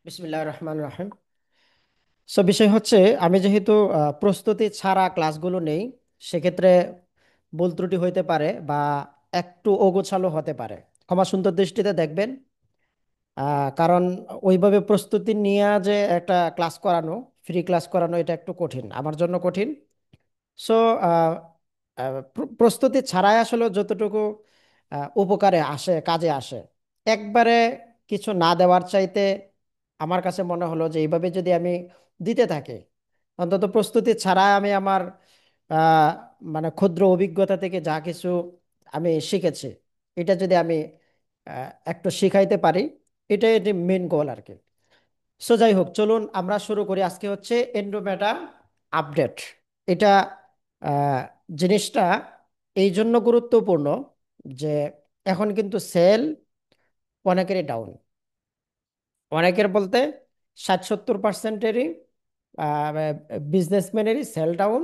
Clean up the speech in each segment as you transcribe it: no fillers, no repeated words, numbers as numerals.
বিসমিল্লাহির রহমানির রহিম। বিষয় হচ্ছে, আমি যেহেতু প্রস্তুতি ছাড়া ক্লাসগুলো নেই, সেক্ষেত্রে ভুল ত্রুটি হইতে পারে বা একটু অগোছালো হতে পারে। ক্ষমা সুন্দর দৃষ্টিতে দেখবেন। কারণ ওইভাবে প্রস্তুতি নিয়ে যে একটা ক্লাস করানো, ফ্রি ক্লাস করানো, এটা একটু কঠিন, আমার জন্য কঠিন। সো প্রস্তুতি ছাড়াই আসলে যতটুকু উপকারে আসে, কাজে আসে, একবারে কিছু না দেওয়ার চাইতে আমার কাছে মনে হলো যে এইভাবে যদি আমি দিতে থাকি, অন্তত প্রস্তুতি ছাড়া আমি আমার আহ, মানে ক্ষুদ্র অভিজ্ঞতা থেকে যা কিছু আমি শিখেছি, এটা যদি আমি একটু শিখাইতে পারি, এটাই মেন গোল আর কি। যাই হোক, চলুন আমরা শুরু করি। আজকে হচ্ছে এন্ডোমেটা আপডেট। এটা আহ, জিনিসটা এই জন্য গুরুত্বপূর্ণ যে এখন কিন্তু সেল অনেকেরই ডাউন, অনেকের বলতে 60-70%-এরই বিজনেসম্যানেরই সেল ডাউন,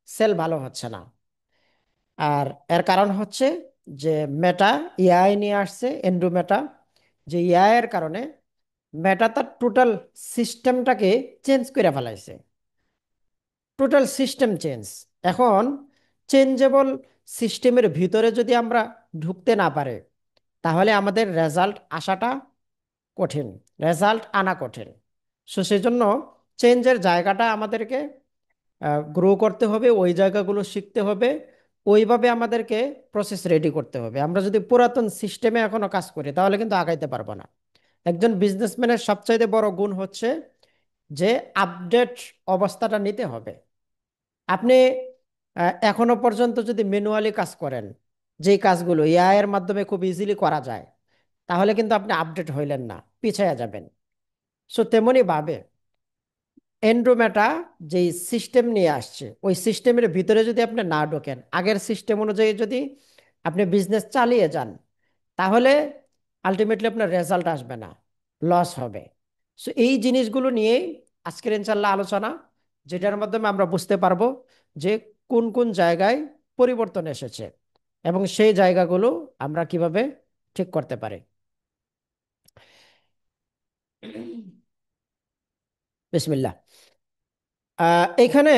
সেল ভালো হচ্ছে না। আর এর কারণ হচ্ছে যে মেটা এআই নিয়ে আসছে, এন্ডোমেটা। যে এআই এর কারণে মেটা তার টোটাল সিস্টেমটাকে চেঞ্জ করে ফেলাইছে। Total system change. এখন চেঞ্জেবল সিস্টেমের ভিতরে যদি আমরা ঢুকতে না পারে, তাহলে আমাদের রেজাল্ট আসাটা কঠিন, রেজাল্ট আনা কঠিন। সেই জন্য চেঞ্জের জায়গাটা আমাদেরকে গ্রো করতে হবে, ওই জায়গাগুলো শিখতে হবে, ওইভাবে আমাদেরকে প্রসেস রেডি করতে হবে। আমরা যদি পুরাতন সিস্টেমে এখনো কাজ করি, তাহলে কিন্তু আগাইতে পারবো না। একজন বিজনেসম্যানের সবচাইতে বড় গুণ হচ্ছে যে আপডেট অবস্থাটা নিতে হবে। আপনি এখনো পর্যন্ত যদি ম্যানুয়ালি কাজ করেন, যেই কাজগুলো এআই এর মাধ্যমে খুব ইজিলি করা যায়, তাহলে কিন্তু আপনি আপডেট হইলেন না, পিছায়া যাবেন। তেমনি ভাবে এন্ড্রোমেটা যেই সিস্টেম নিয়ে আসছে, ওই সিস্টেমের ভিতরে যদি আপনি না ঢোকেন, আগের সিস্টেম অনুযায়ী যদি আপনি বিজনেস চালিয়ে যান, তাহলে আলটিমেটলি আপনার রেজাল্ট আসবে না, লস হবে। এই জিনিসগুলো নিয়েই আজকের ইনশাল্লাহ আলোচনা, যেটার মাধ্যমে আমরা বুঝতে পারবো যে কোন কোন জায়গায় পরিবর্তন এসেছে এবং সেই জায়গাগুলো আমরা কিভাবে ঠিক করতে পারি। বিসমিল্লাহ। এখানে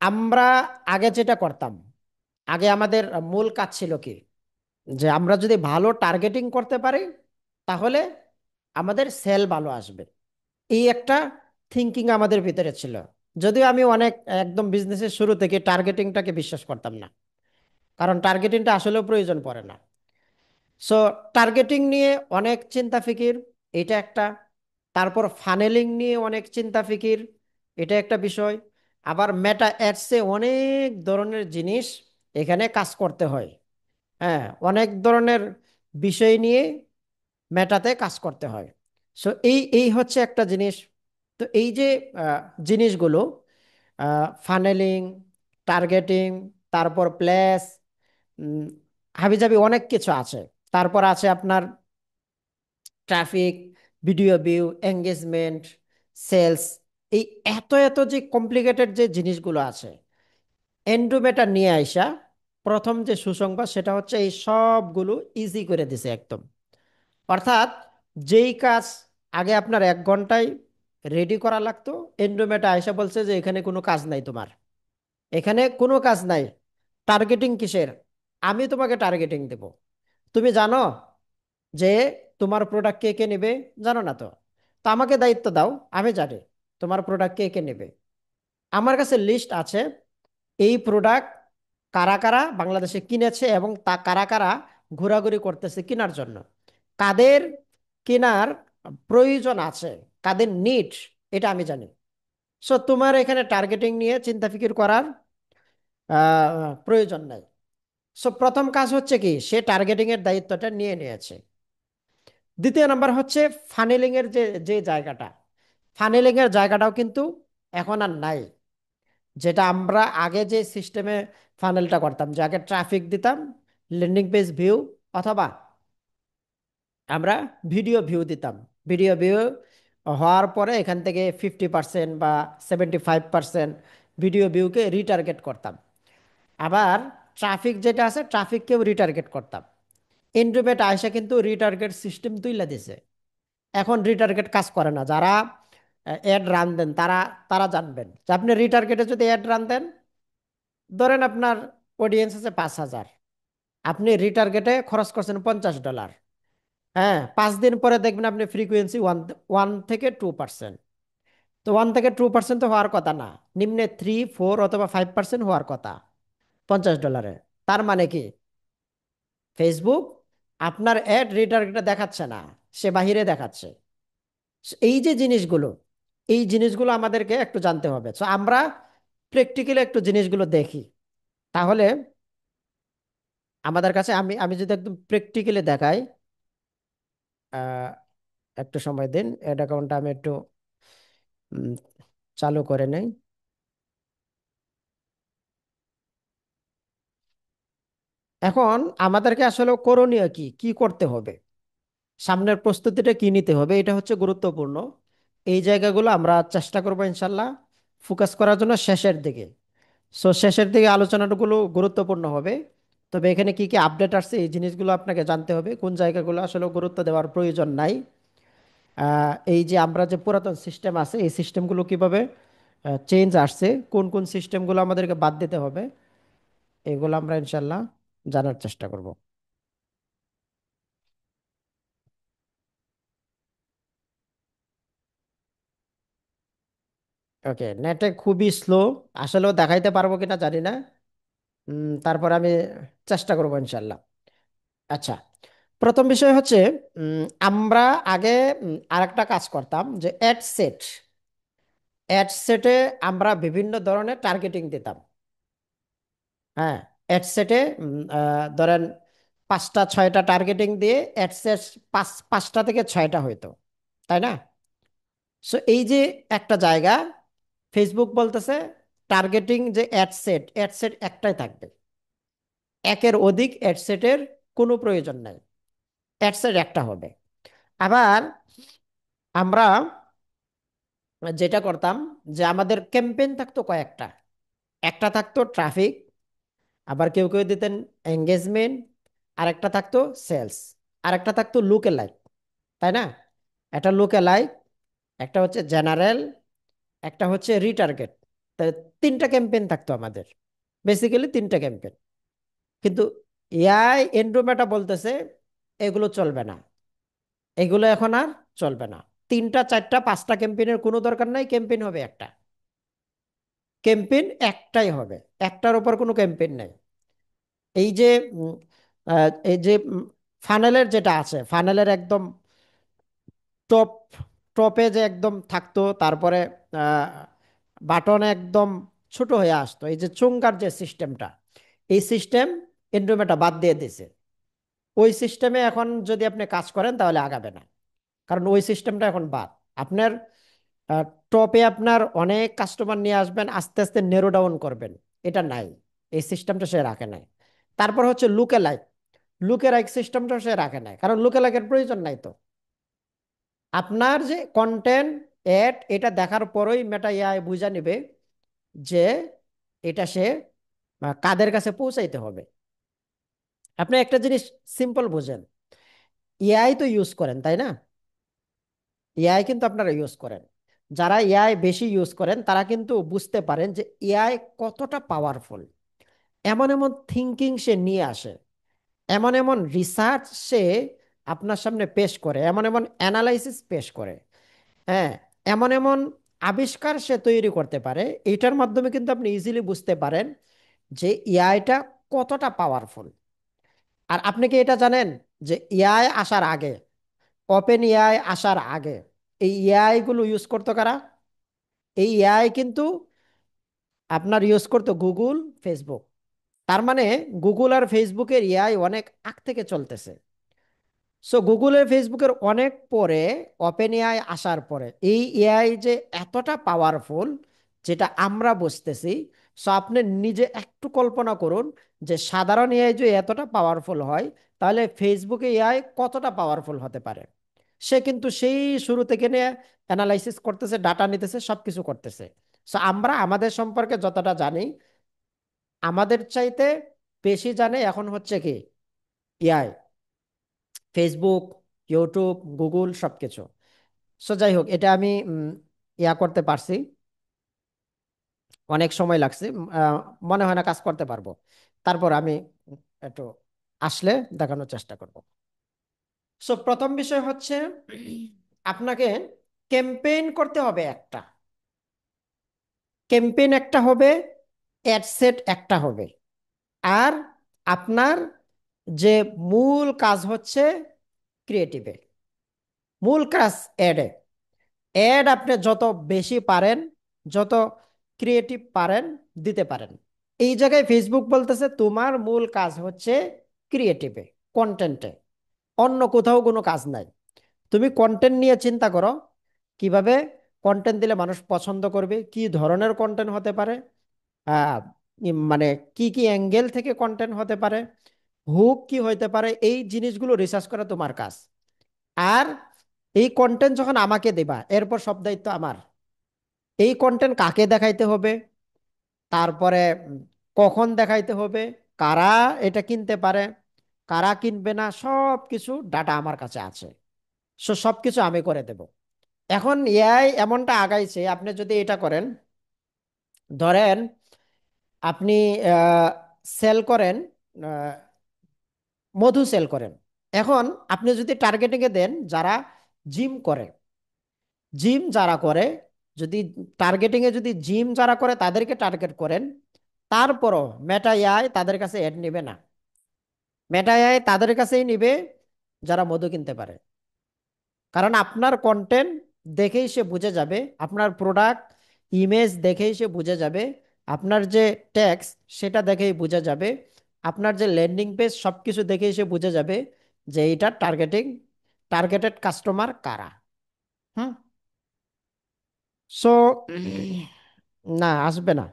আমরা আগে যেটা করতাম, আগে আমাদের মূল কাজ ছিল কি, যে আমরা যদি ভালো টার্গেটিং করতে পারি, তাহলে আমাদের সেল ভালো আসবে। এই একটা থিঙ্কিং আমাদের ভিতরে ছিল। যদিও আমি অনেক একদম বিজনেসের শুরু থেকে টার্গেটিংটাকে বিশ্বাস করতাম না, কারণ টার্গেটিংটা আসলেও প্রয়োজন পড়ে না। সো টার্গেটিং নিয়ে অনেক চিন্তা ফিকির, এটা একটা। তারপর ফানেলিং নিয়ে অনেক চিন্তা ফিকির, এটা একটা বিষয়। আবার মেটা অ্যাডসে অনেক ধরনের জিনিস এখানে কাজ করতে হয়। হ্যাঁ, অনেক ধরনের বিষয় নিয়ে মেটাতে কাজ করতে হয়। এই এই হচ্ছে একটা জিনিস। তো এই যে জিনিসগুলো, ফানেলিং, টার্গেটিং, তারপর প্লেস, হাবিজাবি অনেক কিছু আছে। তারপর আছে আপনার traffic, video view, engagement, sales. এই এত এত যে কমপ্লিকেটেড যে জিনিসগুলো আছে, এন্ড্রোমেটা নিয়ে আইসা প্রথম যে সুসংবাদ সেটা হচ্ছে এই সবগুলো ইজি করে দিছে একদম। অর্থাৎ যেই কাজ আগে আপনার 1 ঘন্টায় রেডি করা লাগতো, এন্ড্রোমেটা আইসা বলছে যে এখানে কোনো কাজ নাই তোমার, এখানে কোনো কাজ নাই। টার্গেটিং কিসের? আমি তোমাকে টার্গেটিং দেব। তুমি জানো যে তোমার প্রোডাক্ট কে কে নেবে? জানো না তো? তো আমাকে দায়িত্ব দাও, আমি জানি তোমার প্রোডাক্ট কে কে নেবে। আমার কাছে লিস্ট আছে, এই প্রোডাক্ট কারা কারা বাংলাদেশে কিনেছে এবং তা কারা কারা ঘোরাঘুরি করতেছে কেনার জন্য, কাদের কেনার প্রয়োজন আছে, কাদের নিড, এটা আমি জানি। তোমার এখানে টার্গেটিং নিয়ে চিন্তা ফিকির করার প্রয়োজন নাই। প্রথম কাজ হচ্ছে কি, সে টার্গেটিং এর দায়িত্বটা নিয়ে নিয়েছে। দ্বিতীয় নাম্বার হচ্ছে ফানেলিং এর যে যে জায়গাটা, ফানেলিং এর জায়গাটাও কিন্তু এখন আর নাই। যেটা আমরা আগে যে সিস্টেমে ফানেলটা করতাম, যে আগে ট্রাফিক দিতাম, ল্যান্ডিং পেজ ভিউ, অথবা আমরা ভিডিও ভিউ দিতাম। ভিডিও ভিউ হওয়ার পরে এখান থেকে 50% বা 75% ভিডিও ভিউকে রিটার্গেট করতাম। আবার ট্রাফিক যেটা আছে, ট্রাফিককেও রিটার্গেট করতাম। ইন্টারনেট আইসা কিন্তু রিটার্গেট সিস্টেম তুইলা দিছে। এখন রিটার্গেট কাজ করে না। যারা অ্যাড রান দেন তারা তারা জানবেন যে আপনি রিটার্গেটে যদি অ্যাড রান দেন, ধরেন আপনার অডিয়েন্স আছে 5,000, আপনি রিটার্গেটে খরচ করছেন $50, হ্যাঁ, 5 দিন পরে দেখবেন আপনি ফ্রিকোয়েন্সি ওয়ান ওয়ান থেকে 2%। তো 1 থেকে 2% তো হওয়ার কথা না, নিম্নে 3, 4 অথবা 5% হওয়ার কথা $50। তার মানে কি ফেসবুক আপনার অ্যাড রিটার্গেটে দেখাচ্ছে না, সে বাহিরে দেখাচ্ছে। এই যে জিনিসগুলো, এই জিনিসগুলো আমাদেরকে একটু জানতে হবে। তো আমরা প্র্যাকটিক্যালি একটু জিনিসগুলো দেখি, তাহলে আমাদের কাছে, আমি আমি যদি একদম প্র্যাকটিক্যালি দেখাই, আহ, একটু সময় দিন, অ্যাড অ্যাকাউন্টটা আমি একটু উম, চালু করে নেই। এখন আমাদেরকে আসলে করণীয় কি কি করতে হবে, সামনের প্রস্তুতিটা কি নিতে হবে, এটা হচ্ছে গুরুত্বপূর্ণ। এই জায়গাগুলো আমরা চেষ্টা করবো ইনশাল্লাহ ফোকাস করার জন্য শেষের দিকে। সো শেষের দিকে আলোচনাগুলো গুরুত্বপূর্ণ হবে। তবে এখানে কি কি আপডেট আসছে এই জিনিসগুলো আপনাকে জানতে হবে, কোন জায়গাগুলো আসলে গুরুত্ব দেওয়ার প্রয়োজন নাই। এই যে আমরা যে পুরাতন সিস্টেম আছে এই সিস্টেমগুলো কিভাবে চেঞ্জ আসছে, কোন কোন সিস্টেমগুলো আমাদেরকে বাদ দিতে হবে, এগুলো আমরা ইনশাল্লাহ জানার চেষ্টা করব। ওকে, নেটে খুবই স্লো, আসলেও দেখাইতে পারবো কিনা জানি না। তারপর আমি চেষ্টা করবো ইনশাল্লাহ। আচ্ছা, প্রথম বিষয় হচ্ছে আমরা আগে আরেকটা কাজ করতাম যে অ্যাড সেট, অ্যাড সেটে আমরা বিভিন্ন ধরনের টার্গেটিং দিতাম। হ্যাঁ, অ্যাড সেটে ধরেন 5টা 6টা টার্গেটিং দিয়ে অ্যাড সেট পাঁচটা থেকে 6টা হইতো, তাই না? সো এই যে একটা জায়গা, ফেসবুক বলতেছে টার্গেটিং যে অ্যাড সেট একটাই থাকবে, একের অধিক অ্যাড সেটের কোনো প্রয়োজন নাই, অ্যাড সেট একটা হবে। আবার আমরা যেটা করতাম যে আমাদের ক্যাম্পেইন থাকতো কয়েকটা, একটা থাকতো ট্রাফিক, আবার কেউ কেউ দিতেন এঙ্গেজমেন্ট, আরেকটা থাকতো সেলস, আরেকটা থাকতো লুক লাইক, তাই না? একটা লুক লাইক, একটা হচ্ছে জেনারেল, একটা হচ্ছে রিটার্গেট। তাই 3টা ক্যাম্পেইন থাকতো আমাদের, বেসিক্যালি 3টা ক্যাম্পেইন। কিন্তু এআই এন্ড্রোমেটা বলতেছে এগুলো চলবে না, এগুলো এখন আর চলবে না। 3টা 4টা 5টা ক্যাম্পেইনের কোনো দরকার নাই, ক্যাম্পেইন হবে একটা, ক্যাম্পেইন একটাই হবে, একটার উপর কোনো ক্যাম্পেইন নাই। এই যে এই যে ফানেলের যেটা আছে, ফানেলের একদম টপ টপে যে একদম থাকতো, তারপরে বাটন একদম ছোট হয়ে আসতো, এই যে চুঙ্গার যে সিস্টেমটা, এই সিস্টেম এন্ড্রোমেটা বাদ দিয়ে দিছে। ওই সিস্টেমে এখন যদি আপনি কাজ করেন তাহলে আগাবে না, কারণ ওই সিস্টেমটা এখন বাদ। আপনার টপে আপনার অনেক কাস্টমার নিয়ে আসবেন, আস্তে আস্তে নেরো ডাউন করবেন, এটা নাই, এই সিস্টেমটা সে রাখে নাই। তারপর হচ্ছে লুকে লাইক, লুকে লাইক সিস্টেমটা সে রাখে নাই, কারণ লুকে লাইকের প্রয়োজন নাই তো। আপনার যে কন্টেন্ট এড এটা দেখার পরেই মেটা এআই বুঝা নিবে যে এটা সে কাদের কাছে পৌঁছাইতে হবে। আপনি একটা জিনিস সিম্পল বুঝেন, এআই তো ইউজ করেন তাই না? এআই কিন্তু আপনারা ইউজ করেন, যারা এআই বেশি ইউজ করেন তারা কিন্তু বুঝতে পারেন যে এআই কতটা পাওয়ারফুল। এমন এমন থিঙ্কিং সে নিয়ে আসে, এমন এমন রিসার্চ সে আপনার সামনে পেশ করে, এমন এমন অ্যানালাইসিস পেশ করে, হ্যাঁ, এমন এমন আবিষ্কার সে তৈরি করতে পারে। এটার মাধ্যমে কিন্তু আপনি ইজিলি বুঝতে পারেন যে এআইটা কতটা পাওয়ারফুল। আর আপনি কি এটা জানেন যে এআই আসার আগে, ওপেন এআই আসার আগে এই এআই গুলো ইউজ করতো কারা? এই এআই কিন্তু আপনার ইউজ করতো গুগল, ফেসবুক। তার মানে গুগল আর ফেসবুকের এআই অনেক আগ থেকে চলতেছে। সো গুগলের ফেসবুকের অনেক পরে ওপেন এআই আসার পরে এই এআই যে এতটা পাওয়ারফুল যেটা আমরা বুঝতেছি। সো আপনি নিজে একটু কল্পনা করুন যে সাধারণ এআই যে এতটা পাওয়ারফুল হয়, তাহলে ফেসবুকে এআই কতটা পাওয়ারফুল হতে পারে। সে কিন্তু সেই শুরু থেকে নিয়ে অ্যানালাইসিস করতেছে, ডাটা নিতেছে, সবকিছু করতেছে। সো আমরা আমাদের সম্পর্কে যতটা জানি, আমাদের চাইতে বেশি জানে এখন হচ্ছে কি এআই, ফেসবুক, ইউটিউব, গুগল সবকিছু। সো যাই হোক, এটা আমি ইয়া করতে পারছি, অনেক সময় লাগছে, মনে হয় না কাজ করতে পারবো। তারপর আমি একটু আসলে দেখানোর চেষ্টা করব। সো প্রথম বিষয় হচ্ছে আপনাকে ক্যাম্পেইন করতে হবে একটা, ক্যাম্পেইন একটা হবে, অ্যাড সেট একটা হবে। আর আপনার যে মূল কাজ হচ্ছে ক্রিয়েটিভে, মূল কাজ অ্যাডে। অ্যাড আপনি যত বেশি পারেন, যত ক্রিয়েটিভ পারেন দিতে পারেন। এই জায়গায় ফেসবুক বলতেছে তোমার মূল কাজ হচ্ছে ক্রিয়েটিভে, কন্টেন্টে, অন্য কোথাও কোনো কাজ নাই। তুমি কন্টেন্ট নিয়ে চিন্তা করো, কিভাবে কন্টেন্ট দিলে মানুষ পছন্দ করবে, কি ধরনের কন্টেন্ট হতে পারে, আহ, মানে কি কি অ্যাঙ্গেল থেকে কন্টেন্ট হতে পারে, হুক কি হইতে পারে, এই জিনিসগুলো রিসার্চ করা তোমার কাজ। আর এই কন্টেন্ট যখন আমাকে দেবা, এরপর সব দায়িত্ব আমার। এই কন্টেন্ট কাকে দেখাইতে হবে, তারপরে কখন দেখাইতে হবে, কারা এটা কিনতে পারে, কারা কিনবে না, সব কিছু ডাটা আমার কাছে আছে। সব কিছু আমি করে দেব। এখন এআই এমনটা আগাইছে, আপনি যদি এটা করেন, ধরেন আপনি সেল করেন, আহ, মধু সেল করেন। এখন আপনি যদি টার্গেটিং এ দেন যারা জিম করে, জিম যারা করে, যদি টার্গেটিং এ যদি জিম যারা করে তাদেরকে টার্গেট করেন, তারপরও মেটা এআই তাদের কাছে অ্যাড নেবে না। মেটা এআই তাদের কাছেই নিবে যারা মধু কিনতে পারে। কারণ আপনার কন্টেন্ট দেখেই সে বুঝে যাবে, আপনার প্রোডাক্ট ইমেজ দেখেই সে বুঝে যাবে, আপনার যে ট্যাক্স সেটা দেখেই বুঝে যাবে, আপনার যে ল্যান্ডিং পেজ সব কিছু দেখেই সে বুঝে যাবে যে এইটা টার্গেটেড কাস্টমার কারা। হুম। সো না, আসবে না।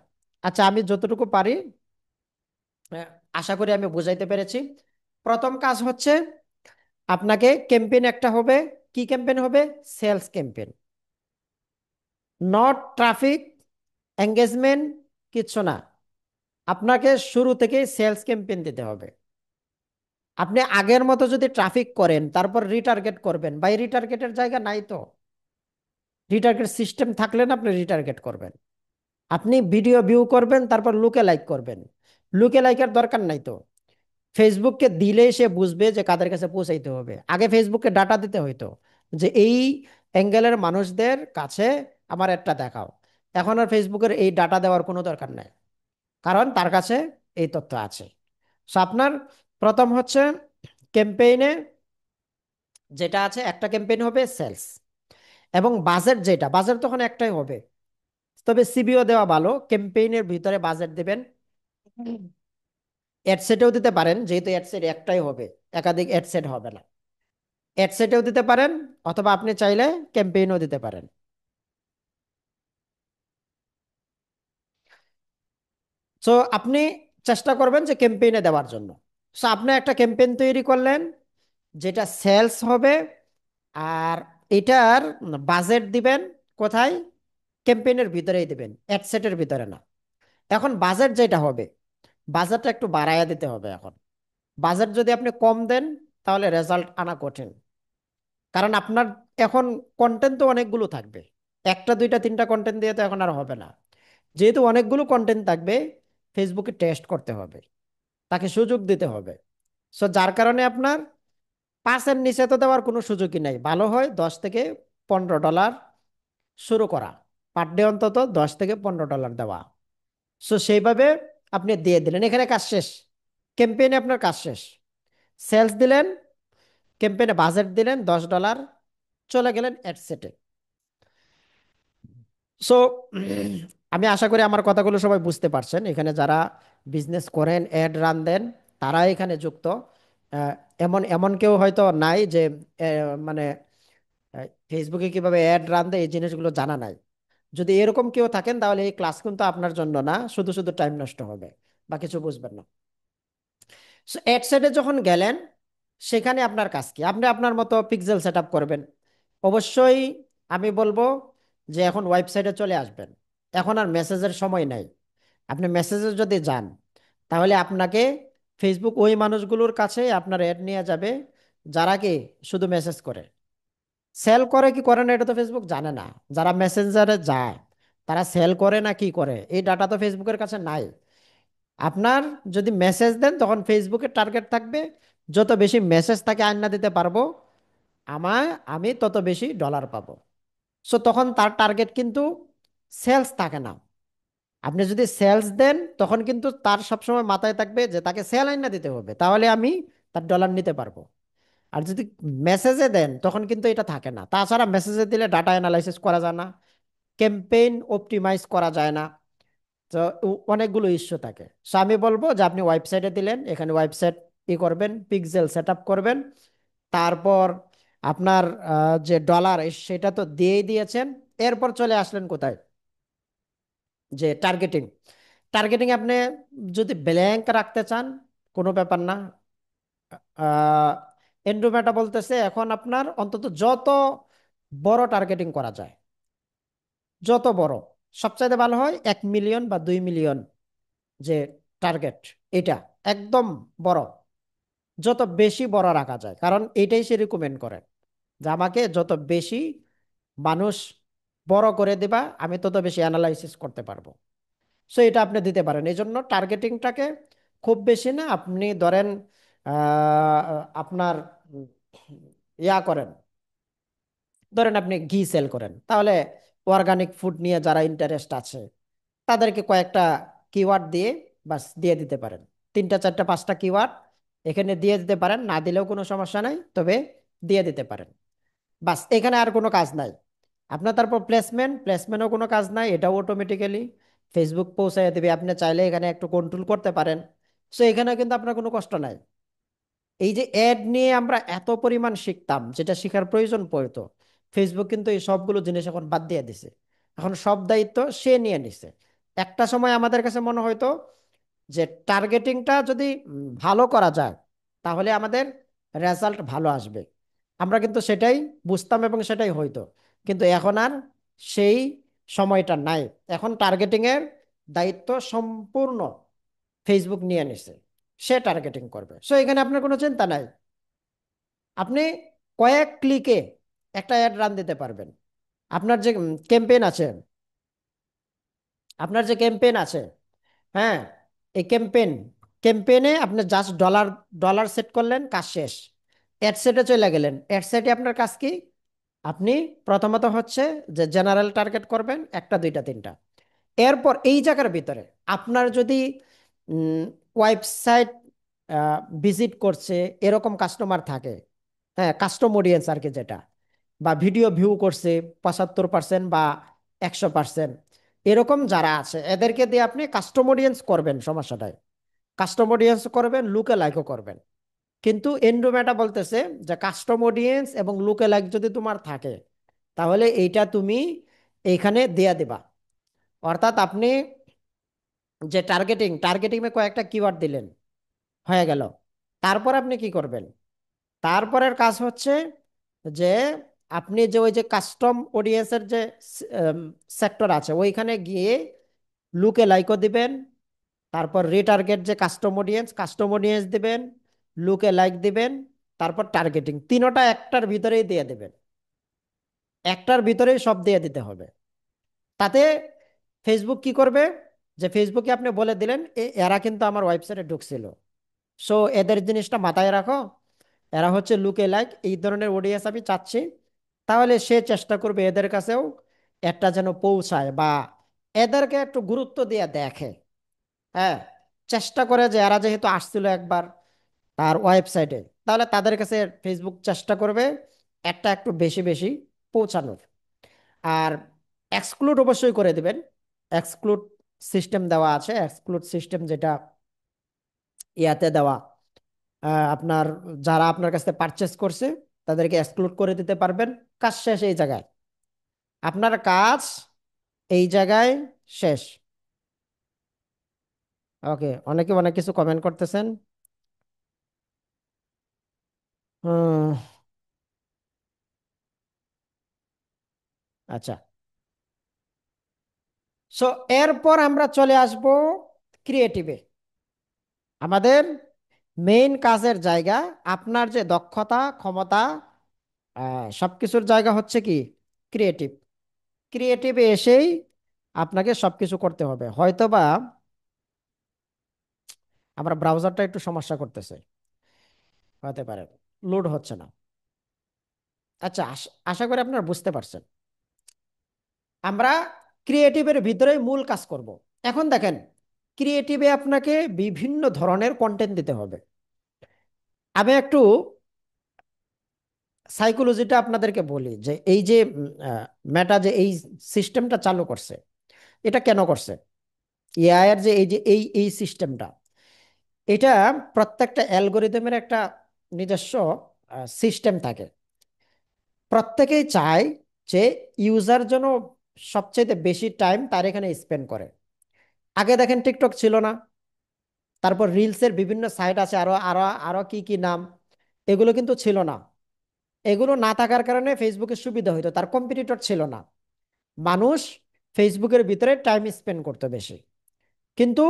আচ্ছা, আমি যতটুকু পারি আহ, আশা করি আমি বুঝাইতে পেরেছি। প্রথম কাজ হচ্ছে আপনাকে ক্যাম্পেইন একটা হবে। কি ক্যাম্পেইন হবে? Sales campaign, not traffic, engagement, কিচ্ছু না। আপনাকে শুরু থেকেই সেলস ক্যাম্পেইন দিতে হবে। আপনি আগের মতো যদি ট্রাফিক করেন তারপর রিটার্গেট করবেন, বাই রিটার্গেটের জায়গা নাই তো। রিটার্গেট সিস্টেম থাকলে না আপনি রিটার্গেট করবেন। আপনি ভিডিও ভিউ করবেন, তারপর লুকে লাইক করবেন। লুকে লাইকের দরকার নাই তো। ফেসবুককে দিলেই সে বুঝবে যে কাদের কাছে পৌঁছাইতে হবে। আগে ফেসবুককে ডাটা দিতে হইতো যে এই অ্যাঙ্গেলের মানুষদের কাছে আমার একটা দেখাও। এখন আর ফেসবুকের এই ডাটা দেওয়ার কোনো দরকার নাই, কারণ তার কাছে এই তথ্য আছে। সো আপনার প্রথম হচ্ছে ক্যাম্পেইনে যেটা আছে, একটা ক্যাম্পেইন হবে সেলস, এবং বাজেট, যেটা বাজেট তখন একটাই হবে। তবে সিবিও দেওয়া ভালো, ক্যাম্পেইনের ভিতরে বাজেট দেবেন। অ্যাডসেটেও দিতে পারেন, যেহেতু অ্যাডসেট একটাই হবে, একাধিক অ্যাডসেট হবে না। অ্যাডসেটেও দিতে পারেন, অথবা আপনি চাইলে ক্যাম্পেইনও দিতে পারেন। সো আপনি চেষ্টা করবেন যে ক্যাম্পেইনে দেওয়ার জন্য। সো আপনি একটা ক্যাম্পেইন তৈরি করলেন যেটা সেলস হবে, আর এটার বাজেট দিবেন কোথায়? ক্যাম্পেইনের ভিতরেই দিবেন, অ্যাডসেটের ভিতরে না। এখন বাজেট যেটা হবে, বাজেটটা একটু বাড়াইয়া দিতে হবে। এখন বাজেট যদি আপনি কম দেন তাহলে রেজাল্ট আনা কঠিন। কারণ আপনার এখন কন্টেন্ট তো অনেকগুলো থাকবে, একটা দুইটা তিনটা কন্টেন্ট দিয়ে তো এখন আর হবে না। যেহেতু অনেকগুলো কন্টেন্ট থাকবে, ফেসবুকে টেস্ট করতে হবে, তাকে সুযোগ দিতে হবে। সো যার কারণে আপনার পাঁচের নিচে তো দেওয়ার কোনো সুযোগই নাই। ভালো হয় $10 থেকে $15 শুরু করা, পার ডে অন্তত $10 থেকে $15 দেওয়া। সো সেইভাবে আপনি দিয়ে দিলেন, এখানে কাজ শেষ। ক্যাম্পেইনে আপনার কাজ শেষ। সেলস দিলেন, ক্যাম্পেইনে বাজেট দিলেন $10, চলে গেলেন অ্যাডসেটে। সো আমি আশা করি আমার কথাগুলো সবাই বুঝতে পারছেন। এখানে যারা বিজনেস করেন, অ্যাড রান দেন, তারা এখানে যুক্ত। আহ, এমন এমন কেউ হয়তো নাই যে মানে ফেসবুকে কিভাবে অ্যাড রান দেয় এই জিনিসগুলো জানা নাই। যদি এরকম কেউ থাকেন তাহলে এই ক্লাস কিন্তু আপনার জন্য না, শুধু শুধু টাইম নষ্ট হবে, বা কিছু বুঝবেন না। সো অ্যাড সেটে যখন গেলেন, সেখানে আপনার কাজ কি? আপনি আপনার মতো পিক্সেল সেট আপ করবেন। অবশ্যই আমি বলবো যে এখন ওয়েবসাইটে চলে আসবেন। এখন আর মেসেজের সময় নাই। আপনি মেসেজে যদি যান তাহলে আপনাকে ফেসবুক ওই মানুষগুলোর কাছে আপনার অ্যাড নিয়ে যাবে যারা কি শুধু মেসেজ করে। সেল করে কি করে না এটা তো ফেসবুক জানে না। যারা মেসেঞ্জারে যায় তারা সেল করে না কি করে এই ডাটা তো ফেসবুকের কাছে নাই। আপনার যদি মেসেজ দেন তখন ফেসবুকের টার্গেট থাকবে, যত বেশি মেসেজ তাকে আন্না দিতে পারবো আমায় আমি তত বেশি ডলার পাবো। সো তখন তার টার্গেট কিন্তু সেলস থাকে না। আপনি যদি সেলস দেন তখন কিন্তু তার সবসময় মাথায় থাকবে যে তাকে সেল আইনা দিতে হবে, তাহলে আমি তার ডলার নিতে পারবো। আর যদি মেসেজে দেন তখন কিন্তু এটা থাকে না। তাছাড়া মেসেজে দিলে ডাটা অ্যানালাইসিস করা যায় না, ক্যাম্পেইন অপটিমাইজ করা যায় না। তো অনেকগুলো ইস্যু থাকে। সো আমি বলবো যে আপনি ওয়েবসাইটে দিলেন, এখানে ওয়েবসাইট করবেন, পিক্সেল সেট আপ করবেন। তারপর আপনার যে ডলার সেটা তো দিয়েই দিয়েছেন। এরপর চলে আসলেন কোথায়, যে টার্গেটিং। টার্গেটিং আপনি যদি ব্ল্যাঙ্ক রাখতে চান কোনো ব্যাপার না। এন্ড্রোমেটা বলতেছে এখন আপনার অন্তত যত বড় টার্গেটিং করা যায়, যত বড় সবচাইতে ভালো হয় 1 মিলিয়ন বা 2 মিলিয়ন যে টার্গেট, এটা একদম বড়, যত বেশি বড় রাখা যায়, কারণ এটাই সে রিকমেন্ড করে যে আমাকে যত বেশি মানুষ বড় করে দিবা আমি তত বেশি অ্যানালাইসিস করতে পারবো। সো এটা আপনি দিতে পারেন। এই জন্য টার্গেটিংটাকে খুব বেশি না, আপনি ধরেন আপনার উম, করেন, ধরেন আপনি ঘি সেল করেন, তাহলে অর্গানিক ফুড নিয়ে যারা ইন্টারেস্ট আছে তাদেরকে কয়েকটা কিওয়ার্ড দিয়ে বাস দিয়ে দিতে পারেন। 3টা 4টা 5টা কিওয়ার্ড এখানে দিয়ে দিতে পারেন, না দিলেও কোনো সমস্যা নাই, তবে দিয়ে দিতে পারেন। বাস এখানে আর কোনো কাজ নাই আপনার। তারপর প্লেসমেন্টও কোনো কাজ নাই, এটাও অটোমেটিক্যালি ফেসবুক পৌঁছায় দেবে। আপনি চাইলে এখানে একটু কন্ট্রোল করতে পারেন। সো এখানে কিন্তু আপনার কোনো কষ্ট নাই। এই যে অ্যাড নিয়ে আমরা এত পরিমাণ শিখতাম, যেটা শেখার প্রয়োজন পড়তো, ফেসবুক কিন্তু এই সবগুলো জিনিস এখন বাদ দিয়ে দিছে। এখন সব দায়িত্ব সে নিয়ে নিছে। একটা সময় আমাদের কাছে মনে হয়তো যে টার্গেটিংটা যদি ভালো করা যায় তাহলে আমাদের রেজাল্ট ভালো আসবে, আমরা কিন্তু সেটাই বুঝতাম এবং সেটাই হইতো। কিন্তু এখন আর সেই সময়টা নাই। এখন টার্গেটিং এর দায়িত্ব সম্পূর্ণ ফেসবুক নিয়ে নিছে, সে টার্গেটিং করবে। সো এখানে আপনার কোনো চিন্তা নাই, আপনি কয়েক ক্লিকে একটা অ্যাড রান দিতে পারবেন। আপনার যে ক্যাম্পেইন আছে, আপনার যে ক্যাম্পেইন আছে, হ্যাঁ, এই ক্যাম্পেইনে আপনি জাস্ট ডলার ডলার সেট করলেন, কাজ শেষ। অ্যাড সেটে চলে গেলেন, অ্যাড সেটে আপনার কাজ কি, আপনি প্রথমত হচ্ছে যে জেনারেল টার্গেট করবেন 1টা 2টা 3টা। এরপর এই জায়গার ভিতরে আপনার যদি ওয়েবসাইট ভিজিট করছে এরকম কাস্টমার থাকে, হ্যাঁ, কাস্টম অডিয়েন্স আর কি, যেটা বা ভিডিও ভিউ করছে 75% বা 100%, এরকম যারা আছে এদেরকে দিয়ে আপনি কাস্টম অডিয়েন্স করবেন, সমস্যাটাই কাস্টম অডিয়েন্স করবেন, লুকে লাইকও করবেন। কিন্তু এন্ড্রোমেটা বলতেছে যে কাস্টম অডিয়েন্স এবং লুকে লাইক যদি তোমার থাকে তাহলে এইটা তুমি এইখানে দিয়ে দিবা। অর্থাৎ আপনি যে টার্গেটিং এ কয়েকটা কিওয়ার্ড দিলেন, হয়ে গেল। তারপর আপনি কি করবেন, তারপরের কাজ হচ্ছে যে আপনি যে ওই যে কাস্টম অডিয়েন্সের যে সেক্টর আছে ওইখানে গিয়ে লুকে লাইকও দিবেন, তারপর রিটার্গেট যে কাস্টম অডিয়েন্স দিবেন, লুকে লাইক দিবেন, তারপর টার্গেটিং, তিনোটা একটার ভিতরেই দিয়ে দেবেন। একটার ভিতরেই সব দিয়ে দিতে হবে। তাতে ফেসবুক কি করবে, যে ফেসবুকে আপনি বলে দিলেন এরা কিন্তু আমার ওয়েবসাইটে ঢুকছিল, সো এদের জিনিসটা মাথায় রাখো, এরা হচ্ছে লুকে লাইক, এই ধরনের অডিয়েন্স আমি চাচ্ছি। তাহলে সে চেষ্টা করবে এদের কাছেও একটা যেন পৌঁছায়, বা এদেরকে একটু গুরুত্ব দিয়ে দেখে, হ্যাঁ, চেষ্টা করে যে এরা যেহেতু আসছিল একবার তার ওয়েবসাইটে, তাহলে তাদের কাছে ফেসবুক চেষ্টা করবে একটা একটু বেশি বেশি পৌঁছানোর। আর এক্সক্লুড অবশ্যই করে দিবেন। এক্সক্লুড সিস্টেম দেওয়া আছে, এক্সক্লুড সিস্টেম যেটা ইয়াতে দেওয়া, আপনার যারা আপনার কাছ থেকে পারচেস করছে তাদেরকে এক্সক্লুড করে দিতে পারবেন। কাজ শেষ এই জায়গায়, আপনার কাজ এই জায়গায় শেষ। ওকে, অনেকে অনেক কিছু কমেন্ট করতেছেন। হুম, আচ্ছা। সো এরপর আমরা চলে আসব ক্রিয়েটিভে। আমাদের মেইন কাজের জায়গা, আপনার যে দক্ষতা ক্ষমতা সবকিছুর জায়গা হচ্ছে কি ক্রিয়েটিভ। ক্রিয়েটিভে এসেই আপনাকে সবকিছু করতে হবে। হয়তোবা আমার ব্রাউজারটা একটু সমস্যা করতেছে, হতে পারে লোড হচ্ছে না। আচ্ছা, আশা করি আপনারা বুঝতে পারছেন। আমরা ক্রিয়েটিভের ভিতরে মূল কাজ করব। এখন দেখেন, ক্রিয়েটিভে আপনাকে বিভিন্ন ধরনের কন্টেন্ট দিতে হবে। আমি একটু সাইকোলজিটা আপনাদেরকে বলি যে এই যে মেটা যে এই সিস্টেমটা চালু করছে, এটা কেন করছে। এআই এর যে এই সিস্টেমটা, এটা প্রত্যেকটা অ্যালগোরিদমের একটা নিজস্ব সিস্টেম থাকে। প্রত্যেকেই চায় যে ইউজার যেন সবচেয়ে বেশি টাইম তার এখানে স্পেন্ড করে। আগে দেখেন টিকটক ছিল না, তারপর রিলসের বিভিন্ন সাইট আছে, আরো আরো আরো কি কি নাম, এগুলো কিন্তু ছিল না। এগুলো না থাকার কারণে ফেসবুকের সুবিধা হইতো, তার কম্পিটিটর ছিল না। মানুষ ফেসবুকের ভিতরে টাইম স্পেন্ড করতো বেশি। কিন্তু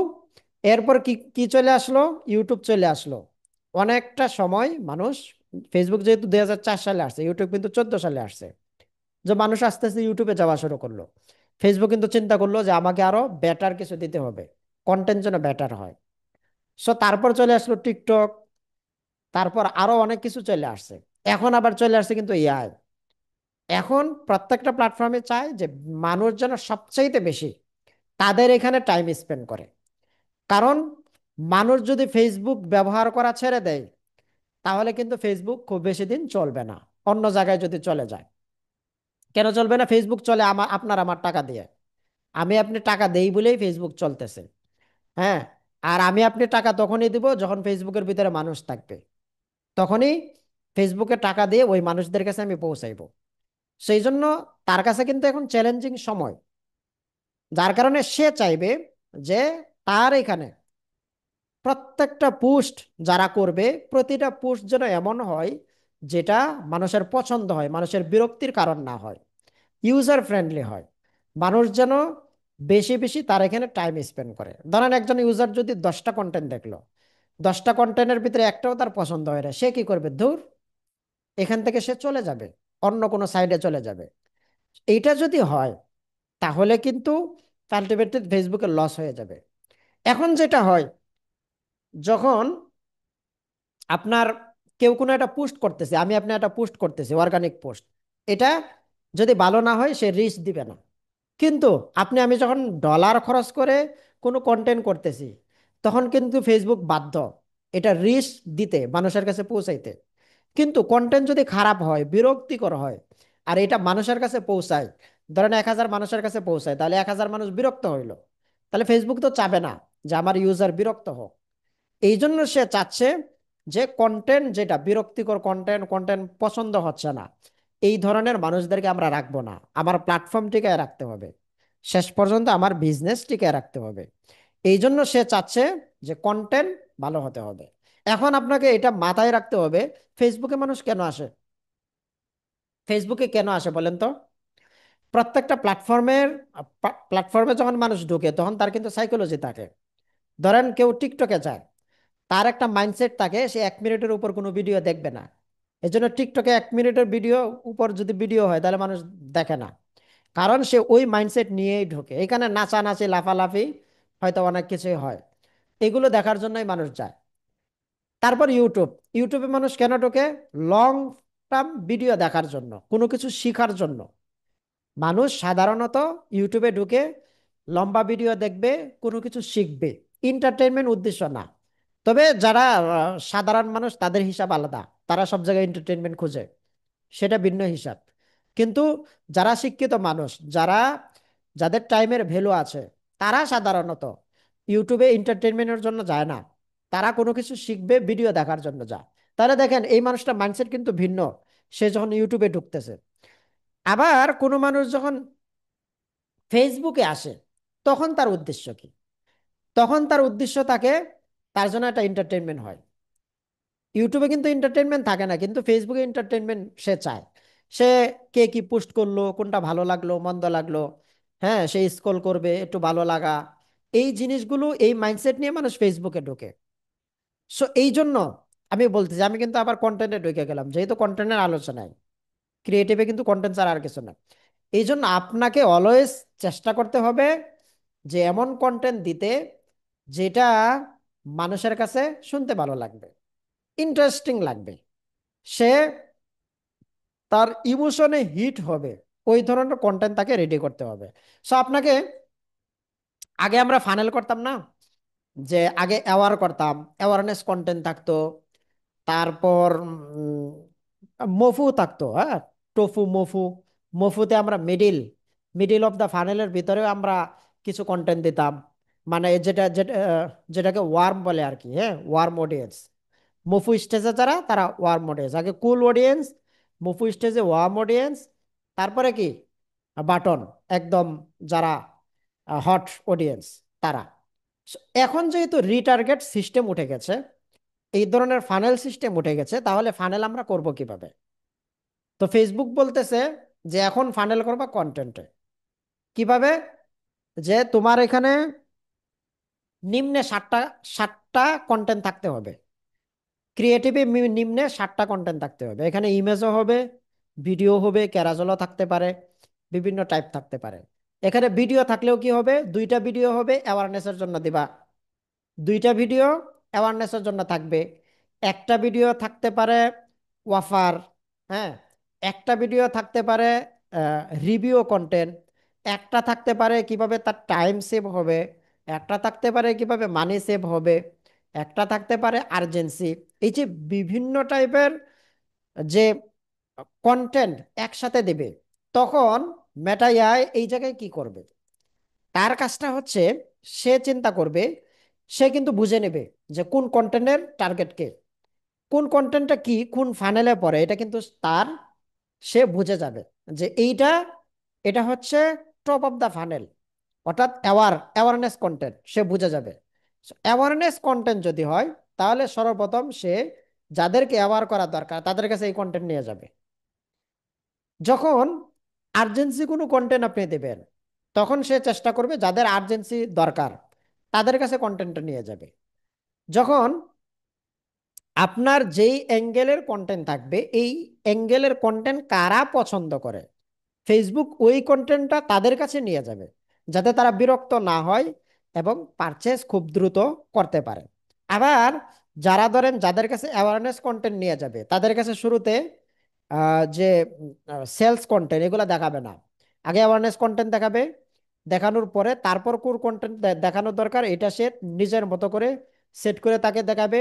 এরপর কি কি চলে আসলো, ইউটিউব চলে আসলো। অনেকটা সময় মানুষ, ফেসবুক যেহেতু 2004 সালে আসছে, ইউটিউব কিন্তু 14 সালে আসছে, যে মানুষ আস্তে আস্তে ইউটিউবে যাওয়া শুরু করলো। ফেসবুক কিন্তু চিন্তা করলো যে আমাকে আরো বেটার কিছু দিতে হবে, কন্টেন্ট যেন বেটার হয়। সো তারপর চলে আসলো টিকটক, তারপর আরো অনেক কিছু চলে আসছে। এখন আবার চলে আসছে কিন্তু এআই। এখন প্রত্যেকটা প্ল্যাটফর্মে চায় যে মানুষ যেন সবচাইতে বেশি তাদের এখানে টাইম স্পেন্ড করে। কারণ মানুষ যদি ফেসবুক ব্যবহার করা ছেড়ে দেয়, তাহলে কিন্তু ফেসবুক খুব বেশি দিন চলবে না। অন্য জায়গায় যদি চলে যায়, কেন চলবে না? ফেসবুক চলে আমার আপনার আমার টাকা দিয়ে। আমি আপনি টাকা দেই বলেই ফেসবুক চলতেছে। হ্যাঁ। আর আমি আপনি টাকা তখনই দিব যখন ফেসবুকের ভিতরে মানুষ থাকবে, তখনই ফেসবুকে টাকা দিয়ে ওই মানুষদের কাছে আমি পৌঁছাইবো। সেই জন্য তার কাছে কিন্তু এখন চ্যালেঞ্জিং সময়, যার কারণে সে চাইবে যে তার এখানে প্রত্যেকটা পোস্ট যারা করবে, প্রতিটা পোস্ট যেন এমন হয় যেটা মানুষের পছন্দ হয়, মানুষের বিরক্তির কারণ না হয়, ইউজার ফ্রেন্ডলি হয়। মানুষ যেন বেশি বেশি তার এখানে টাইম স্পেন্ড করে। ধরেন একজন ইউজার যদি 10টা কন্টেন্ট দেখলো, 10টা কন্টেন্টের ভিতরে একটাও তার পছন্দ হয় না, সে কি করবে? ধুর, এখান থেকে সে চলে যাবে, অন্য কোনো সাইডে চলে যাবে। এইটা যদি হয়, তাহলে কিন্তু আলটিমেটলি ফেসবুকের লস হয়ে যাবে। এখন যেটা হয়, যখন আপনার কেউ কোনো একটা পোস্ট করতেছে, আমি আপনি একটা পোস্ট করতেছি, অর্গানিক পোস্ট, এটা যদি ভালো না হয় সে রিস্ক দিবে না। কিন্তু আপনি আমি যখন ডলার খরচ করে কোনো কন্টেন্ট করতেছি, তখন কিন্তু ফেসবুক বাধ্য এটা রিস্ক দিতে, মানুষের কাছে পৌঁছাইতে। কিন্তু কন্টেন্ট যদি খারাপ হয়, বিরক্তিকর হয়, আর এটা মানুষের কাছে পৌঁছায়, ধরেন 1000 মানুষের কাছে পৌঁছায়, তাহলে 1000 মানুষ বিরক্ত হইলো। তাহলে ফেসবুক তো চাবে না যে আমার ইউজার বিরক্ত হোক। এই জন্য সে চাচ্ছে যে কন্টেন্ট যেটা বিরক্তিকর কন্টেন্ট, কন্টেন্ট পছন্দ হচ্ছে না, এই ধরনের মানুষদেরকে আমরা রাখবো না। আমার প্ল্যাটফর্ম টিকে রাখতে হবে, শেষ পর্যন্ত আমার বিজনেস টিকে রাখতে হবে। এই জন্য সে চাচ্ছে যে কন্টেন্ট ভালো হতে হবে। এখন আপনাকে এটা মাথায় রাখতে হবে, ফেসবুকে মানুষ কেন আসে? ফেসবুকে কেন আসে বলেন তো? প্রত্যেকটা প্ল্যাটফর্মে যখন মানুষ ঢুকে, তখন তার কিন্তু সাইকোলজি থাকে। ধরেন কেউ টিকটকে যায়, তার একটা মাইন্ডসেট থাকে, সে 1 মিনিটের উপর কোনো ভিডিও দেখবে না। এই জন্য টিকটকে 1 মিনিটের ভিডিও উপর যদি ভিডিও হয়, তাহলে মানুষ দেখে না। কারণ সে ওই মাইন্ডসেট নিয়েই ঢোকে, এখানে নাচানাচি লাফালাফি হয়তো অনেক কিছুই হয়, এগুলো দেখার জন্যই মানুষ যায়। তারপর ইউটিউবে মানুষ কেন ঢোকে? লং টার্ম ভিডিও দেখার জন্য, কোনো কিছু শিখার জন্য। মানুষ সাধারণত ইউটিউবে ঢুকে লম্বা ভিডিও দেখবে, কোনো কিছু শিখবে, এন্টারটেনমেন্ট উদ্দেশ্য না। তবে যারা সাধারণ মানুষ, তাদের হিসাব আলাদা, তারা সব জায়গায় এন্টারটেনমেন্ট খুঁজে, সেটা ভিন্ন হিসাব। কিন্তু যারা শিক্ষিত মানুষ, যাদের টাইমের ভ্যালু আছে, তারা সাধারণত ইউটিউবে এন্টারটেনমেন্টের জন্য যায় না, তারা কোনো কিছু শিখবে, ভিডিও দেখার জন্য যায়। তাহলে দেখেন এই মানুষটা মাইন্ডসেট কিন্তু ভিন্ন, সে যখন ইউটিউবে ঢুকতেছে। আবার কোনো মানুষ যখন ফেসবুকে আসে, তখন তার উদ্দেশ্য কি? তখন তার উদ্দেশ্য থাকে, তার জন্য একটা এন্টারটেনমেন্ট হয়। ইউটিউবে কিন্তু এন্টারটেনমেন্ট থাকে না, কিন্তু ফেসবুকে এন্টারটেনমেন্ট সে চায়। সে কে কি পোস্ট করলো, কোনটা ভালো লাগলো মন্দ লাগলো, হ্যাঁ, সে স্ক্রল করবে, একটু ভালো লাগা, এই জিনিসগুলো, এই মাইন্ডসেট নিয়ে মানুষ ফেসবুকে ঢোকে। সো এই জন্য আমি বলতেছি, আমি কিন্তু আবার কন্টেন্টে ঢুকে গেলাম যেহেতু কন্টেন্টের আলোচনায়। ক্রিয়েটিভে কিন্তু কন্টেন্ট ছাড়া আর কিছু না। এই জন্য আপনাকে অলওয়েজ চেষ্টা করতে হবে যে এমন কন্টেন্ট দিতে যেটা মানুষের কাছে শুনতে ভালো লাগবে, ইন্টারেস্টিং লাগবে, সে তার ইমোশনে হিট হবে, ওই ধরনের কন্টেন্ট তাকে রেডি করতে হবে। সো আপনাকে, আগে আমরা ফানেল করতাম না, যে আগে অ্যাওয়ার করতাম, অ্যাওয়ারনেস কন্টেন্ট থাকতো, তারপর মফু থাকতো, হ্যাঁ, টোফু মফু। মফুতে আমরা মিডিল মিডিল অফ দ্য ফানেলের ভিতরেও আমরা কিছু কন্টেন্ট দিতাম, মানে যেটা যেটা যেটাকে ওয়ার্ম বলে আর কি, হ্যাঁ, ওয়ার্ম অডিয়েন্স। মফু স্টেজে যারা, তারা ওয়ার্ম অডিয়েন্স, আগে কুল অডিয়েন্স, মফু স্টেজে ওয়ার্ম অডিয়েন্স, তারপরে কি বাটন, একদম যারা হট অডিয়েন্স তারা। So, এখন যেহেতু রিটার্গেট সিস্টেম উঠে গেছে, এই ধরনের ফানেল সিস্টেম উঠে গেছে, তাহলে ফানেল আমরা করব কিভাবে? তো ফেসবুক বলতেছে যে এখন ফানেল করবা কন্টেন্টে। কিভাবে? যে তোমার এখানে নিম্নে 7টা কন্টেন্ট থাকতে হবে, ক্রিয়েটিভে নিম্নে 7টা কন্টেন্ট থাকতে হবে। এখানে ইমেজও হবে, ভিডিও হবে, ক্যারাজলও থাকতে পারে, বিভিন্ন টাইপ থাকতে পারে। এখানে ভিডিও থাকলেও কি হবে, 2টা ভিডিও হবে অ্যাওয়ারনেসের জন্য দিবা, 2টা ভিডিও অ্যাওয়ারনেসের জন্য থাকবে। একটা ভিডিও থাকতে পারে ওয়াফার, হ্যাঁ, একটা ভিডিও থাকতে পারে রিভিউ কন্টেন্ট, একটা থাকতে পারে কিভাবে তার টাইম সেভ হবে, একটা থাকতে পারে কিভাবে মানি সেভ হবে, একটা থাকতে পারে আর্জেন্সি। এই যে বিভিন্ন টাইপের যে কন্টেন্ট একসাথে দেবে, তখন মেটা এআই এই জায়গায় কি করবে? তার কাজটা হচ্ছে, সে চিন্তা করবে, সে কিন্তু বুঝে নেবে যে কোন কন্টেন্টের টার্গেট কে, কোন কন্টেন্টটা কি কোন ফানেলে পড়ে, এটা কিন্তু তার, সে বুঝে যাবে যে এটা হচ্ছে টপ অফ দ্য ফানেল, অর্থাৎ অ্যাওয়ারনেস কন্টেন্ট, সে বুঝে যাবে। অ্যাওয়ারনেস কন্টেন্ট যদি হয়, তাহলে সর্বপ্রথম সে যাদেরকে অ্যাওয়ার করা দরকার তাদের কাছে এই কন্টেন্ট নিয়ে যাবে। যখন আর্জেন্সি কোনো কন্টেন্ট আপনি দেবেন, তখন সে চেষ্টা করবে যাদের আর্জেন্সি দরকার তাদের কাছে কন্টেন্টটা নিয়ে যাবে। যখন আপনার যেই অ্যাঙ্গেলের কন্টেন্ট থাকবে, এই অ্যাঙ্গেলের কন্টেন্ট কারা পছন্দ করে, ফেসবুক ওই কন্টেন্টটা তাদের কাছে নিয়ে যাবে, যাতে তারা বিরক্ত না হয় এবং পারচেস খুব দ্রুত করতে পারে। আবার যারা ধরেন যাদের কাছে অ্যাওয়ারনেস কন্টেন্ট নিয়ে যাবে, তাদের কাছে শুরুতে যে সেলস কন্টেন্ট এগুলো দেখাবে না, আগে অ্যাওয়ারনেস কন্টেন্ট দেখাবে, দেখানোর পরে তারপর কোন কন্টেন্ট দেখানোর দরকার এটা সে নিজের মতো করে সেট করে তাকে দেখাবে,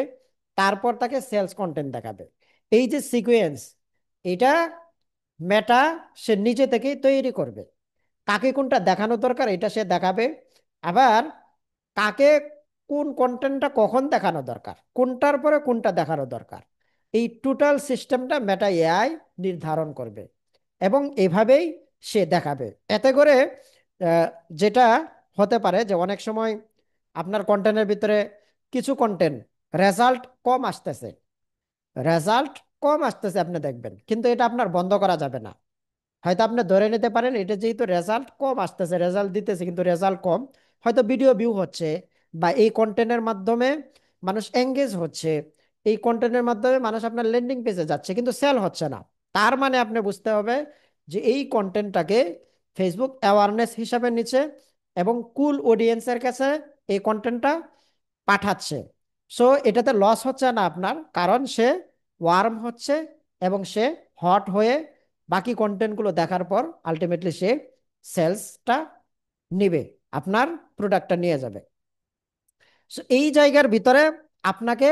তারপর তাকে সেলস কন্টেন্ট দেখাবে। এই যে সিকোয়েন্স, এটা মেটা সে নিজে থেকেই তৈরি করবে। কাকে কোনটা দেখানো দরকার এটা সে দেখাবে। আবার কাকে কোন কন্টেন্টটা কখন দেখানো দরকার, কোনটার পরে কোনটা দেখানো দরকার, এই টোটাল সিস্টেমটা মেটা এআই নির্ধারণ করবে এবং এভাবেই সে দেখাবে। এতে করে আহ, যেটা হতে পারে যে অনেক সময় আপনার কন্টেন্টের ভিতরে কিছু কন্টেন্ট রেজাল্ট কম আসতেছে, রেজাল্ট কম আসতেছে আপনি দেখবেন, কিন্তু এটা আপনার বন্ধ করা যাবে না। হয়তো আপনি ধরে নিতে পারেন এটা যেহেতু রেজাল্ট কম আসতেছে, রেজাল্ট দিতেছে কিন্তু রেজাল্ট কম, হয়তো ভিডিও ভিউ হচ্ছে বা এই কন্টেন্টের মাধ্যমে মানুষ এঙ্গেজ হচ্ছে, এই কন্টেন্টের মাধ্যমে মানুষ আপনার ল্যান্ডিং পেজে যাচ্ছে কিন্তু সেল হচ্ছে না। তার মানে আপনি বুঝতে হবে যে এই কন্টেন্টটাকে ফেসবুক অ্যাওয়ারনেস হিসাবে নিচ্ছে এবং কুল অডিয়েন্সের কাছে এই কন্টেন্টটা পাঠাচ্ছে। সো এটাতে লস হচ্ছে না আপনার, কারণ সে ওয়ার্ম হচ্ছে এবং সে হট হয়ে বাকি কন্টেন্টগুলো দেখার পর আলটিমেটলি সে সেলসটা নিবে, আপনার প্রোডাক্টটা নিয়ে যাবে। সো এই জায়গার ভিতরে আপনাকে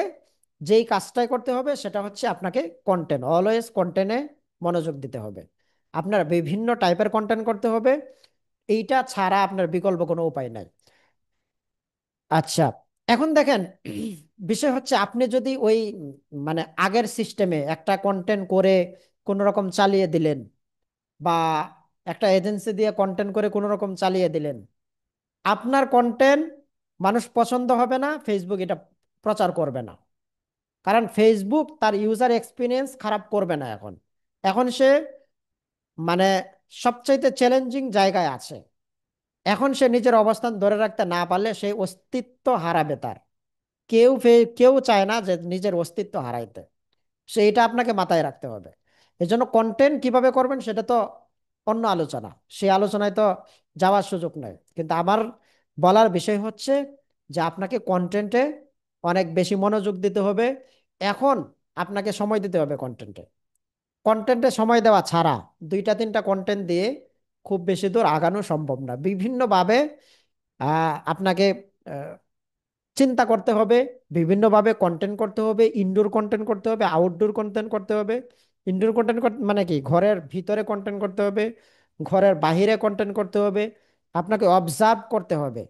যেই কাজটাই করতে হবে সেটা হচ্ছে আপনাকে কন্টেন্ট, অলওয়েজ কন্টেন্টে মনোযোগ দিতে হবে। আপনার বিভিন্ন টাইপের কন্টেন্ট করতে হবে, এইটা ছাড়া আপনার বিকল্প কোনো উপায় নাই। আচ্ছা, এখন দেখেন, বিষয় হচ্ছে আপনি যদি ওই মানে আগের সিস্টেমে একটা কন্টেন্ট করে কোনো রকম চালিয়ে দিলেন, বা একটা এজেন্সি দিয়ে কন্টেন্ট করে কোনো রকম চালিয়ে দিলেন, আপনার কন্টেন্ট মানুষ পছন্দ হবে না, ফেসবুক এটা প্রচার করবে না। কারণ ফেসবুক তার ইউজার এক্সপিরিয়েন্স খারাপ করবে না এখন, এখন সে মানে সবচাইতে চ্যালেঞ্জিং জায়গায় আছে। এখন সে নিজের অবস্থান ধরে রাখতে না পারলে সে অস্তিত্ব হারাবে তার। কেউ চায় না যে নিজের অস্তিত্ব হারাইতে, সেইটা আপনাকে মাথায় রাখতে হবে। এই জন্য কন্টেন্ট কিভাবে করবেন সেটা তো অন্য আলোচনা, সেই আলোচনায় তো যাওয়ার সুযোগ নেই। কিন্তু আমার বলার বিষয় হচ্ছে যে আপনাকে কন্টেন্টে অনেক বেশি মনোযোগ দিতে হবে। এখন আপনাকে সময় দিতে হবে কন্টেন্টে। কন্টেন্টে সময় দেওয়া ছাড়া দুইটা তিনটা কন্টেন্ট দিয়ে খুব বেশি দূর আগানো সম্ভব না। বিভিন্নভাবে আপনাকে চিন্তা করতে হবে, বিভিন্নভাবে কন্টেন্ট করতে হবে, ইনডোর কন্টেন্ট করতে হবে, আউটডোর কন্টেন্ট করতে হবে। ইনডোর কন্টেন্ট মানে কি, ঘরের ভিতরে কন্টেন্ট করতে হবে, ঘরের বাহিরে কন্টেন্ট করতে হবে। আপনাকে অবজার্ভ করতে হবে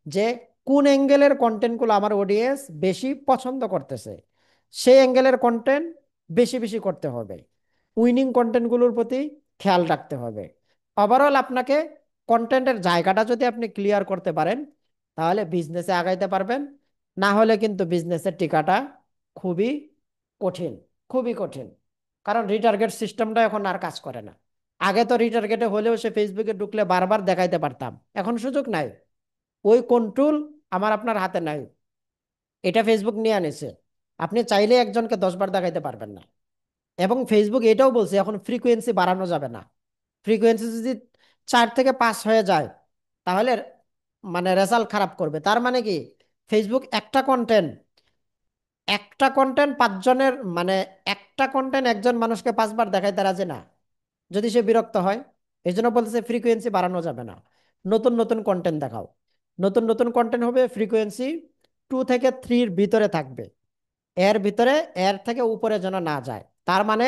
যে কোন অ্যাঙ্গেলের কন্টেন্টগুলো আমার অডিয়েন্স বেশি পছন্দ করতেছে, সেই অ্যাঙ্গেলের কন্টেন্ট বেশি বেশি করতে হবে। উইনিং কন্টেন্টগুলোর প্রতি খেয়াল রাখতে হবে। ওভারঅল আপনাকে কন্টেন্টের জায়গাটা যদি আপনি ক্লিয়ার করতে পারেন, তাহলে বিজনেসে আগাইতে পারবেন। না হলে কিন্তু বিজনেসের টিকাটা খুবই কঠিন, খুবই কঠিন। কারণ রিটার্গেট সিস্টেমটা এখন আর কাজ করে না। আগে তো রিটার্গেটে হলেও সে ফেসবুকে ঢুকলে বারবার দেখাইতে পারতাম, এখন সুযোগ নাই। ওই কন্ট্রোল আমার আপনার হাতে নাই, এটা ফেসবুক নিয়ে আনেছে। আপনি চাইলে একজনকে 10 বার দেখাইতে পারবেন না। এবং ফেসবুক এটাও বলছে এখন ফ্রিকোয়েন্সি বাড়ানো যাবে না। ফ্রিকোয়েন্সি যদি 4 থেকে 5 হয়ে যায়, তাহলে মানে রেজাল্ট খারাপ করবে। তার মানে কি, ফেসবুক একটা কন্টেন্ট 5 জনের মানে একটা কন্টেন্ট একজন মানুষকে 5 বার দেখাইতে রাজি না, যদি সে বিরক্ত হয়। এই জন্য বলতেছে ফ্রিকোয়েন্সি বাড়ানো যাবে না, নতুন নতুন কন্টেন্ট দেখাও। নতুন নতুন কন্টেন্ট হবে, ফ্রিকোয়েন্সি 2 থেকে 3-র ভিতরে থাকবে, এর ভিতরে, এর থেকে উপরে যেন না যায়। তার মানে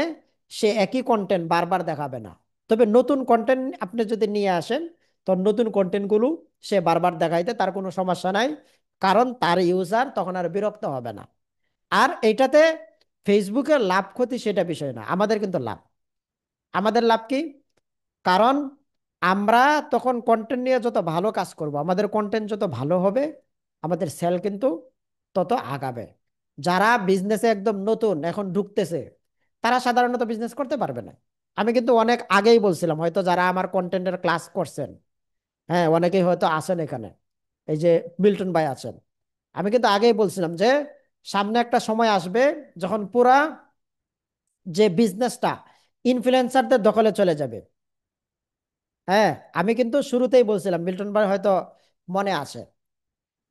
সে একই কন্টেন্ট বারবার দেখাবে না। তবে নতুন কন্টেন্ট আপনি যদি নিয়ে আসেন, তো নতুন কন্টেন্টগুলো সে বারবার দেখাইতে তার কোনো সমস্যা নাই। কারণ তার ইউজার তখন আর বিরক্ত হবে না। আর এইটাতে ফেসবুকের লাভ ক্ষতি সেটা বিষয় না, আমাদের কিন্তু লাভ। আমাদের লাভ কি? কারণ আমরা তখন কন্টেন্ট নিয়ে যত ভালো কাজ করব, আমাদের কন্টেন্ট যত ভালো হবে, আমাদের সেল কিন্তু তত আগাবে। যারা বিজনেসে একদম নতুন এখন ঢুকতেছে, তারা সাধারণত বিজনেস করতে পারবে না। আমি কিন্তু অনেক আগেই বলছিলাম, হয়তো যারা আমার কন্টেন্টের ক্লাস করছেন, হ্যাঁ অনেকেই হয়তো আছেন এখানে, এই যে মিল্টন ভাই আছেন। আমি কিন্তু আগেই বলছিলাম যে সামনে একটা সময় আসবে যখন পুরা যে বিজনেসটা ইনফ্লুয়েন্সারদের দখলে চলে যাবে। হ্যাঁ, আমি কিন্তু শুরুতেই বলছিলাম, মিল্টন ভাই হয়তো মনে আছে।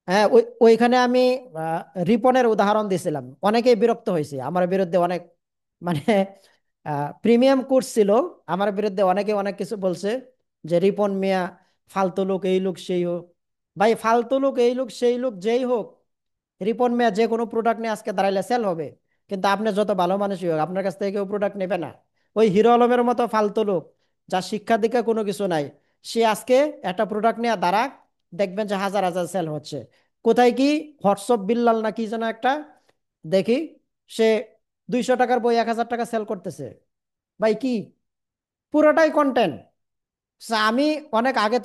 হ্যাঁ, ওইখানে আমি আহ, রিপনের উদাহরণ দিয়েছিলাম। অনেকেই বিরক্ত হয়েছে আমার বিরুদ্ধে, অনেক মানে প্রিমিয়াম কোর্স ছিল, আমার বিরুদ্ধে অনেকে অনেক কিছু বলছে যে রিপন মিয়া ফালতু লোক, এই লোক সেই হোক। ভাই, ফালতু লোক এই লোক সেই লোক যেই হোক, রিপন মিয়া যে কোনো প্রোডাক্ট নিয়ে আজকে দাঁড়াইলে সেল হবে। কিন্তু আপনি যত ভালো মানুষই হোক, আপনার কাছ থেকে কেউ প্রোডাক্ট নেবে না। ওই হিরো আলমের মতো ফালতু লোক, যার শিক্ষা দীক্ষা কোনো কিছু নাই, সে আজকে একটা প্রোডাক্ট নিয়ে দাঁড়াক, দেখবেন যে হাজার হাজার সেল হচ্ছে। কোথায় কি, হোয়াটসঅ্যাপ বিল্লাল না কি যেন একটা দেখি, সে 200 টাকার বই 1000 টাকা সেল করতেছে। ভাই কি, পুরোটাই কন্টেন্ট। আমি অনেক আগে